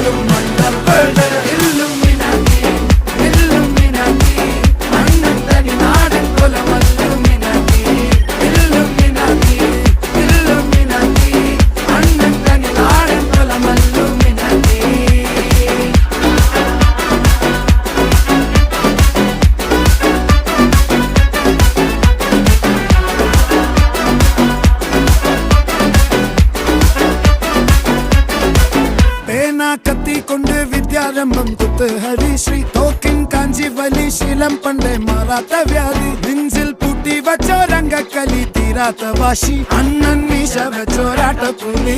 പോലും മണ്ടപ്പേട് Illuminati Illuminati അണ്ണൻ തനി നാടൻ കൊലമല്ലുമിനാറ്റി ഇല്ലുമിനാറ്റി ഇല്ലുമിനാറ്റി അണ്ണൻ തനി നാടൻ കൊലമല്ലുമിനാറ്റി. കത്തി കൊണ്ട് വിദ്യാരംഭം കുത്ത് ഹരിശ്രീ തോക്കിൻ കാഞ്ചി വലി ശീലം പണ്ടേ മാറാത്ത വ്യാധി നെഞ്ചിൽ പൂട്ടി വച്ചോരംഗക്കലി തീരാത്ത വാശി അണ്ണൻ മീശ വെച്ചോരാട്ട പുലി